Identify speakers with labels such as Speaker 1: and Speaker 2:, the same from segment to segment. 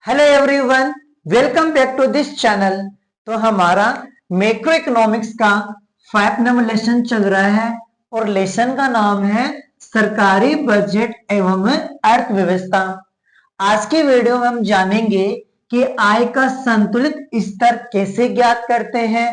Speaker 1: Hello everyone, welcome back to this channel. तो हमारा macro economics का 5 नंबर लेसन चल रहा है और लेसन का नाम है सरकारी बजट एवं अर्थव्यवस्था। आज की वीडियो में हम जानेंगे कि आय का संतुलित स्तर कैसे ज्ञात करते हैं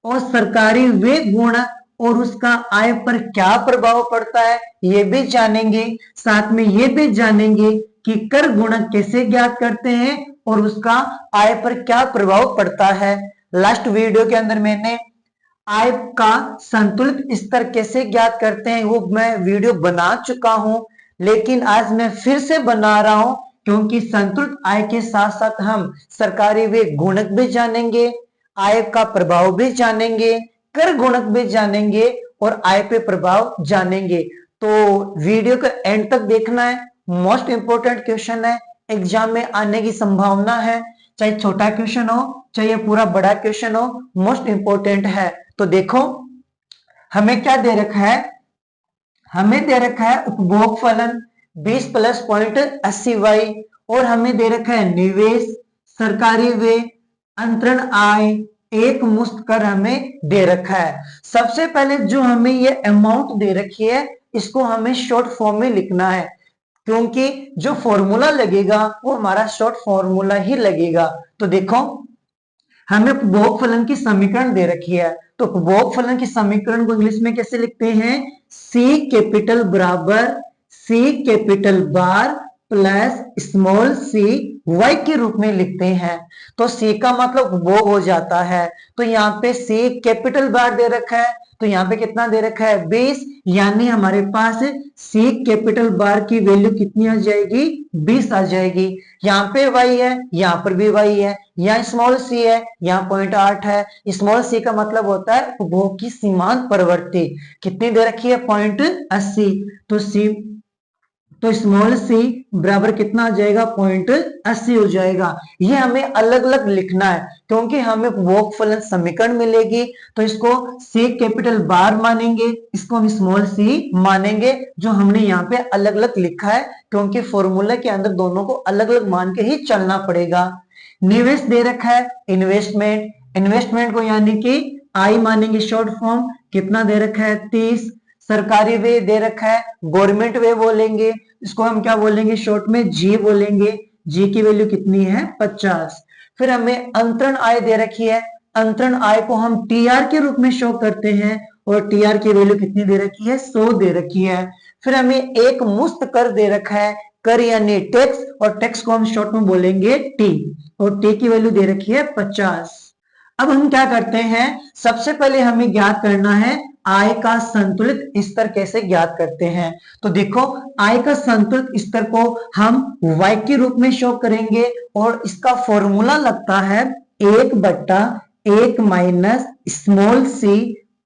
Speaker 1: और सरकारी व्यय गुणक और उसका आय पर क्या प्रभाव पड़ता है ये भी जानेंगे। साथ में ये भी जानेंगे कि कर गुणक कैसे ज्ञात करते हैं और उसका आय पर क्या प्रभाव पड़ता है। लास्ट वीडियो के अंदर मैंने आय का संतुलित स्तर कैसे ज्ञात करते हैं वो मैं वीडियो बना चुका हूं, लेकिन आज मैं फिर से बना रहा हूं क्योंकि संतुलित आय के साथ साथ हम सरकारी व्यय गुणक भी जानेंगे, आय का प्रभाव भी जानेंगे, कर गुणक भी जानेंगे और आय पे प्रभाव जानेंगे। तो वीडियो का एंड तक देखना है। मोस्ट इंपोर्टेंट क्वेश्चन है, एग्जाम में आने की संभावना है, चाहे छोटा क्वेश्चन हो चाहे पूरा बड़ा क्वेश्चन हो, मोस्ट इंपोर्टेंट है। तो देखो हमें क्या दे रखा है, हमें दे रखा है उपभोग फलन 20 प्लस 0.80y और हमें दे रखा है निवेश, सरकारी व्यय, अंतरण आय, एक मुश्त कर हमें दे रखा है। सबसे पहले जो हमें ये अमाउंट दे रखी है इसको हमें शॉर्ट फॉर्म में लिखना है, क्योंकि जो फॉर्मूला लगेगा वो हमारा शॉर्ट फॉर्मूला ही लगेगा। तो देखो हमें उपभोग फलन की समीकरण दे रखी है, तो उपभोग फलन की समीकरण को इंग्लिश में कैसे लिखते हैं, सी कैपिटल बराबर सी कैपिटल बार प्लस स्मॉल सी वाई के रूप में लिखते हैं। तो सी का मतलब उपभोग हो जाता है, तो यहाँ पे सी कैपिटल बार दे रखा है, तो यहाँ पे कितना दे रखा है 20, यानी हमारे पास सी कैपिटल बार की वैल्यू कितनी आ जाएगी 20 आ जाएगी। यहाँ पे वाई है, यहाँ पर भी वाई है, यहाँ स्मॉल सी है, यहाँ 0.8 है। स्मॉल सी का मतलब होता है उपभोग की सीमांत प्रवृत्ति, कितनी दे रखी है 0.80, तो सी तो स्मॉल सी बराबर कितना आ जाएगा 0.80 हो जाएगा। ये हमें अलग अलग लिखना है क्योंकि हमें उपभोग फलन समीकरण मिलेगी, तो इसको सी कैपिटल बार मानेंगे, इसको हम स्मॉल सी मानेंगे, जो हमने यहाँ पे अलग अलग लिखा है क्योंकि फॉर्मूला के अंदर दोनों को अलग अलग मान के ही चलना पड़ेगा। निवेश दे रखा है इन्वेस्टमेंट, इन्वेस्टमेंट को यानी कि आई मानेंगे शॉर्ट फॉर्म, कितना दे रखा है 30। सरकारी व्यय दे रखा है गवर्नमेंट व्यय बोलेंगे, इसको हम क्या बोलेंगे शॉर्ट में जी बोलेंगे, जी की वैल्यू कितनी है 50। फिर हमें अंतरण आय दे रखी है, अंतरण आय को हम टीआर के रूप में शो करते हैं और टीआर की वैल्यू कितनी दे रखी है 100 दे रखी है। फिर हमें एक मुश्त कर दे रखा है, कर यानी टैक्स, और टैक्स को हम शॉर्ट में बोलेंगे टी, और टी की वैल्यू दे रखी है 50। अब हम क्या करते हैं, सबसे पहले हमें ज्ञात करना है आय का संतुलित स्तर कैसे ज्ञात करते हैं। तो देखो आय का संतुलित स्तर को हम y के रूप में शो करेंगे और इसका फॉर्मूला लगता है 1/1 माइनस स्मॉल सी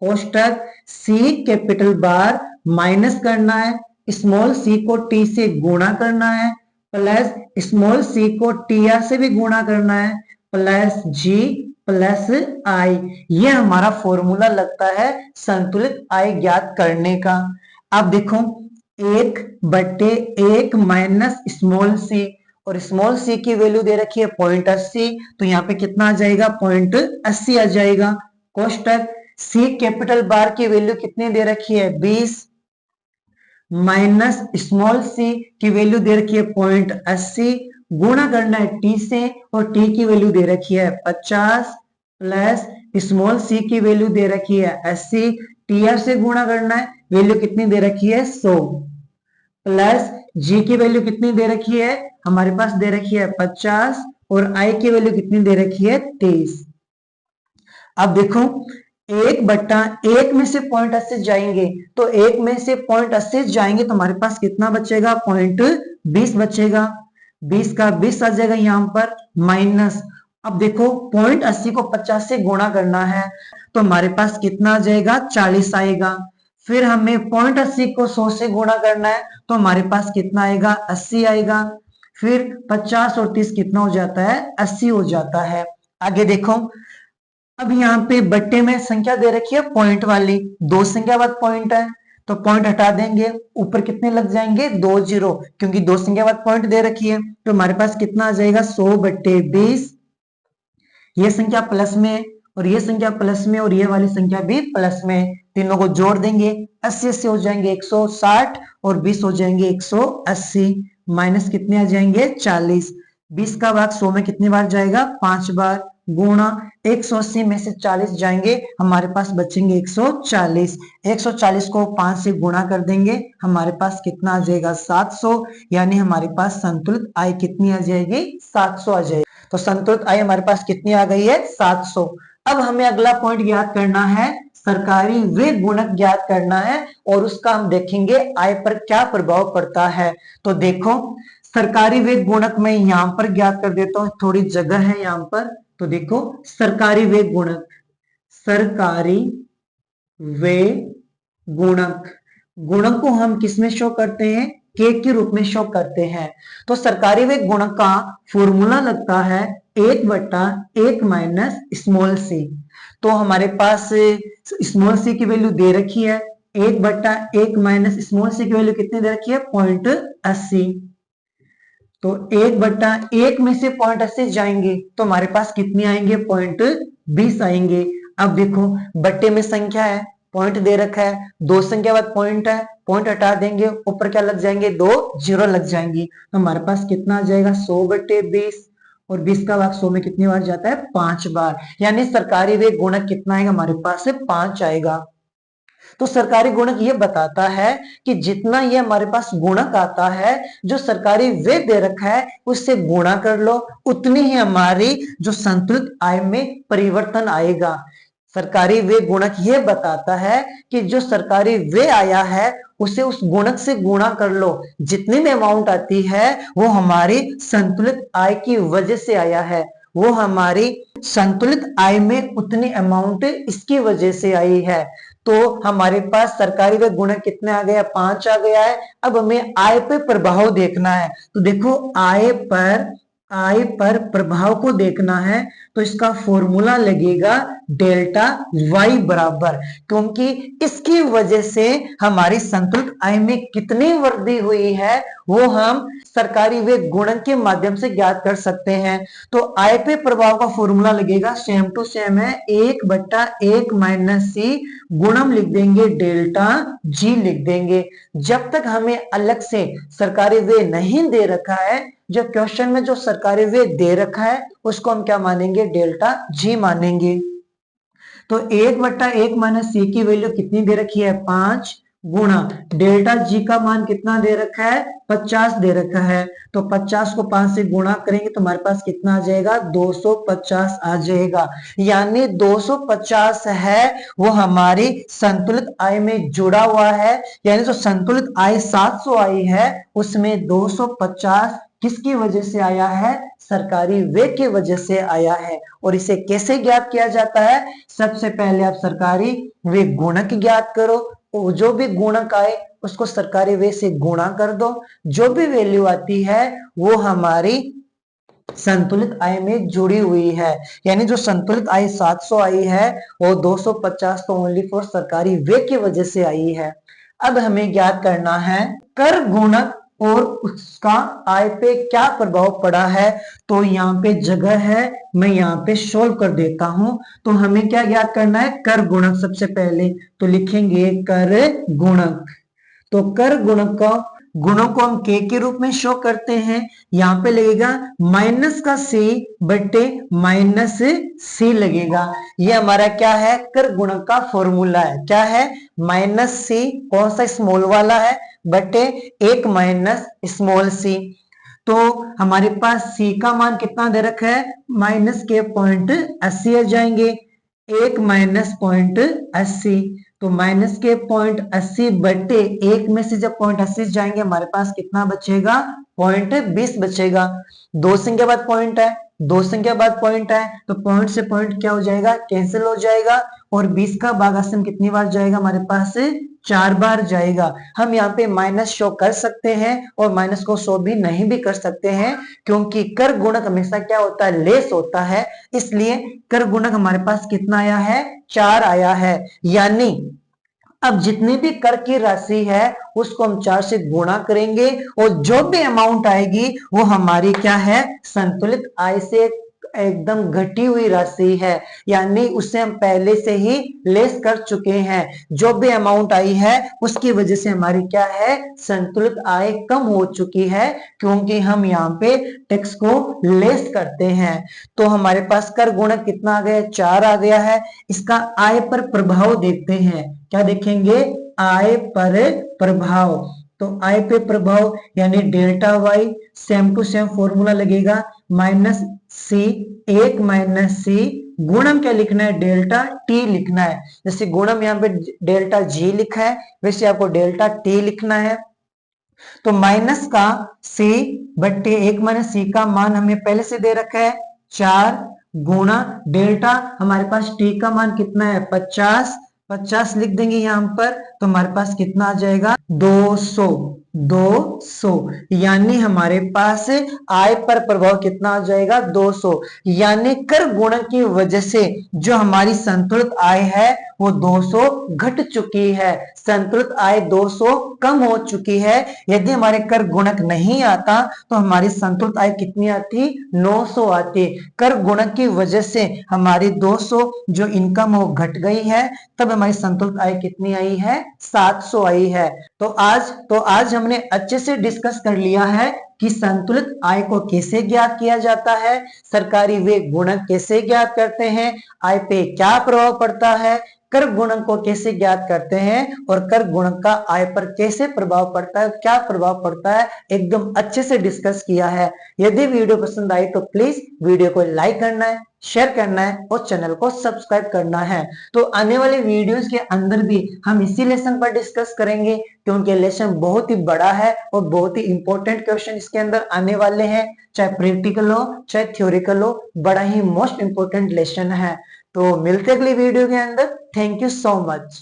Speaker 1: कोष्टक सी कैपिटल बार माइनस करना है, स्मॉल सी को टी से गुणा करना है, प्लस स्मॉल सी को टी आर से भी गुणा करना है, प्लस जी प्लस आई। ये हमारा फॉर्मूला लगता है संतुलित आय ज्ञात करने का। अब देखो 1/1 माइनस स्मॉल सी, और स्मॉल सी की वैल्यू दे रखी है 0.80, तो यहाँ पे कितना आ जाएगा 0.80 आ जाएगा। कोष्टक सी कैपिटल बार की वैल्यू कितनी दे रखी है 20 माइनस स्मॉल सी की वैल्यू दे रखी है 0.80, गुणा करना है टी से और टी की वैल्यू दे रखी है 50, प्लस स्मॉल सी की वैल्यू दे रखी है 80, टी आर से गुणा करना है, वैल्यू कितनी दे रखी है 100, प्लस जी की वैल्यू कितनी दे रखी है हमारे पास दे रखी है 50 और आई की वैल्यू कितनी दे रखी है 23। अब देखो 1/1 में से 0.80 जाएंगे, तो 1 में से 0.80 जाएंगे तो हमारे पास कितना बचेगा 0.20 बचेगा, 20 का 20 आ जाएगा यहाँ पर माइनस। अब देखो 0.80 को 50 से गुणा करना है तो हमारे पास कितना आ जाएगा 40 आएगा। फिर हमें 0.80 को 100 से गुणा करना है तो हमारे पास कितना आएगा 80 आएगा। फिर 50 और 30 कितना हो जाता है 80 हो जाता है। आगे देखो अब यहाँ पे बट्टे में संख्या दे रखी है पॉइंट वाली, दो संख्या बाद पॉइंट है, तो पॉइंट हटा देंगे, ऊपर कितने लग जाएंगे 2 जीरो, क्योंकि दो संख्या बाद पॉइंट दे रखी है। तो हमारे पास कितना आ जाएगा 100/20। ये संख्या प्लस में और ये संख्या प्लस में और ये वाली संख्या भी प्लस में, तीनों को जोड़ देंगे 80 हो जाएंगे 160 और 20 हो जाएंगे 180, माइनस कितने आ जाएंगे 40। 20 का भाग 100 में कितनी बार जाएगा 5 बार, गुणा 180 में से 40 जाएंगे, हमारे पास बचेंगे 140। 140 को 5 से गुणा कर देंगे, हमारे पास कितना आ जाएगा 700, यानी हमारे पास संतुलित आय कितनी आ जाएगी 700 आ जाएगी। तो संतुलित आय हमारे पास कितनी आ गई है 700। अब हमें अगला पॉइंट ज्ञात करना है, सरकारी व्यय गुणक ज्ञात करना है और उसका हम देखेंगे आय पर क्या प्रभाव पड़ता है। तो देखो सरकारी व्यय गुणक मैं यहां पर ज्ञात कर देता हूं, थोड़ी जगह है यहां पर। तो देखो सरकारी व्यय गुणक, सरकारी व्यय गुणक, गुणक को हम किसमें शो करते हैं के के रूप में शो करते हैं। तो सरकारी व्यय गुणक का फॉर्मूला लगता है 1/1 माइनस स्मॉल सी। तो हमारे पास स्मॉल सी की वैल्यू दे रखी है, 1/1 माइनस स्मॉल सी की वैल्यू कितनी दे रखी है 0.80। तो 1/1 में से 0.80 जाएंगे तो हमारे पास कितनी आएंगे 0.20 आएंगे। अब देखो बट्टे में संख्या है, पॉइंट दे रखा है, दो संख्या बाद पॉइंट है, पॉइंट हटा देंगे, ऊपर क्या लग जाएंगे 2 जीरो लग जाएंगी, तो हमारे पास कितना आ जाएगा 100/20 और 20 का भाग 100 में कितनी बार जाता है 5 बार, यानी सरकारी व्यय गुणक कितना आएगा हमारे पास से 5 आएगा। तो सरकारी गुणक ये बताता है कि जितना ये हमारे पास गुणक आता है, जो सरकारी व्यय दे रखा है उससे गुणा कर लो, उतनी ही हमारी जो संतुलित आय में परिवर्तन आएगा। सरकारी व्यय गुणक ये बताता है कि जो सरकारी व्यय आया है उसे उस गुणक से गुणा कर लो, जितनी भी अमाउंट आती है वो हमारी संतुलित आय की वजह से आया है, वो हमारी संतुलित आय में उतनी अमाउंट इसकी वजह से आई है। तो हमारे पास सरकारी व्यय गुणक कितने आ गया 5 आ गया है। अब हमें आय पे प्रभाव देखना है, तो देखो आय पर प्रभाव को देखना है, तो इसका फॉर्मूला लगेगा डेल्टा वाई बराबर, क्योंकि इसकी वजह से हमारी संतुलित आय में कितनी वृद्धि हुई है वो हम सरकारी व्यय गुणक के माध्यम से ज्ञात कर सकते हैं। तो आय पे प्रभाव का फॉर्मूला लगेगा सेम टू सेम है 1/1 माइनस सी, गुणम लिख देंगे डेल्टा जी लिख देंगे। जब तक हमें अलग से सरकारी व्यय नहीं दे रखा है, जो क्वेश्चन में जो सरकारी व्यय दे रखा है उसको हम क्या मानेंगे डेल्टा जी मानेंगे। तो 1/1 माइनस सी की वैल्यू कितनी दे रखी है 5, गुणा डेल्टा जी का मान कितना दे रखा है 50 दे रखा है, तो 50 को 5 से गुणा करेंगे तो हमारे पास कितना आ जाएगा 250 आ जाएगा, यानी 250 है वो हमारी संतुलित आय में जुड़ा हुआ है, यानी जो संतुलित आय 700 आई है उसमें 250 किसकी वजह से आया है सरकारी व्यय की वजह से आया है। और इसे कैसे ज्ञात किया जाता है, सबसे पहले आप सरकारी व्यय गुणक ज्ञात करो, जो भी गुणक आए उसको सरकारी व्यय से गुणा कर दो, जो भी वैल्यू आती है वो हमारी संतुलित आय में जुड़ी हुई है, यानी जो संतुलित आय 700 आई है वो 250 तो ओनली फॉर सरकारी व्यय की वजह से आई है। अब हमें ज्ञात करना है कर गुणक और उसका आय पे क्या प्रभाव पड़ा है। तो यहाँ पे जगह है, मैं यहाँ पे सोल्व कर देता हूं। तो हमें क्या ज्ञात करना है कर गुणक, सबसे पहले तो लिखेंगे कर गुणक। तो कर गुणक का गुणों को हम के रूप में शो करते हैं, यहाँ पे लगेगा माइनस का सी बटे माइनस सी लगेगा। ये हमारा क्या है कर गुणक का फॉर्मूला है, क्या है माइनस सी, कौन सा स्मॉल वाला है, बटे 1 माइनस स्मॉल सी। तो हमारे पास सी का मान कितना दे रखा है माइनस के 0.80 आ जाएंगे, 1 माइनस 0.80, तो माइनस के 0.80 बटे 1 में से जब 0.80 जाएंगे हमारे पास कितना बचेगा 0.20 बचेगा। दो संख्या बाद पॉइंट है, दो संख्या बाद पॉइंट है, तो पॉइंट से पॉइंट क्या हो जाएगा कैंसिल हो जाएगा, और 20 का भागासन कितनी बार जाएगा हमारे पास से 4 बार जाएगा। हम यहाँ पे माइनस शो कर सकते हैं और माइनस को शो भी नहीं भी कर सकते हैं, क्योंकि कर गुणक हमेशा क्या होता है लेस होता है, इसलिए कर गुणक हमारे पास कितना आया है 4 आया है, यानी अब जितनी भी कर की राशि है उसको हम 4 से गुणा करेंगे और जो भी अमाउंट आएगी वो हमारी क्या है, संतुलित आय से एकदम घटी हुई राशि है, यानी उसे हम पहले से ही लेस कर चुके हैं। जो भी अमाउंट आई है उसकी वजह से हमारी क्या है, संतुलित आय कम हो चुकी है, क्योंकि हम यहाँ पे टैक्स को लेस करते हैं। तो हमारे पास कर गुणक कितना आ गया, 4 आ गया है। इसका आय पर प्रभाव देखते हैं, क्या देखेंगे, आय पर प्रभाव। तो आय पे प्रभाव यानी delta Y, same to same formula लगेगा, माइनस सी, 1 माइनस सी, गुणम क्या लिखना है, डेल्टा टी लिखना है। जैसे गुणम यहाँ पे डेल्टा जी लिखा है, वैसे आपको डेल्टा टी लिखना है। तो माइनस का सी बट्टे 1 माइनस सी का मान हमें पहले से दे रखा है 4 गुणा डेल्टा, हमारे पास टी का मान कितना है 50, 50 लिख देंगे यहां पर, तो हमारे पास कितना आ जाएगा 200, 200, यानी हमारे पास आय पर प्रभाव कितना आ जाएगा 200, यानी कर गुणक की वजह से जो हमारी संतुलित आय है वो 200 घट चुकी है, संतुलित आय 200 कम हो चुकी है। यदि हमारे कर गुणक नहीं आता तो हमारी संतुलित आय कितनी आती, 900 आती। कर गुणक की वजह से हमारी 200 जो इनकम हो घट गई है, तब हमारी संतुलित आय कितनी आई है, 700 आई है। तो आज हमने अच्छे से डिस्कस कर लिया है कि संतुलित आय को कैसे ज्ञात किया जाता है, सरकारी व्यय गुणक कैसे ज्ञात करते हैं, आय पे क्या प्रभाव पड़ता है, कर गुणक को कैसे ज्ञात करते हैं और कर गुणक का आय पर कैसे प्रभाव पड़ता है, क्या प्रभाव पड़ता है, एकदम अच्छे से डिस्कस किया है। यदि वीडियो पसंद आई तो प्लीज वीडियो को लाइक करना है, शेयर करना है और चैनल को सब्सक्राइब करना है। तो आने वाले वीडियोस के अंदर भी हम इसी लेसन पर डिस्कस करेंगे, क्योंकि लेसन बहुत ही बड़ा है और बहुत ही इंपॉर्टेंट क्वेश्चन इसके अंदर आने वाले हैं, चाहे प्रैक्टिकल हो चाहे थ्योरिकल हो, बड़ा ही मोस्ट इंपॉर्टेंट लेसन है। तो मिलते अगली वीडियो के अंदर। Thank you so much.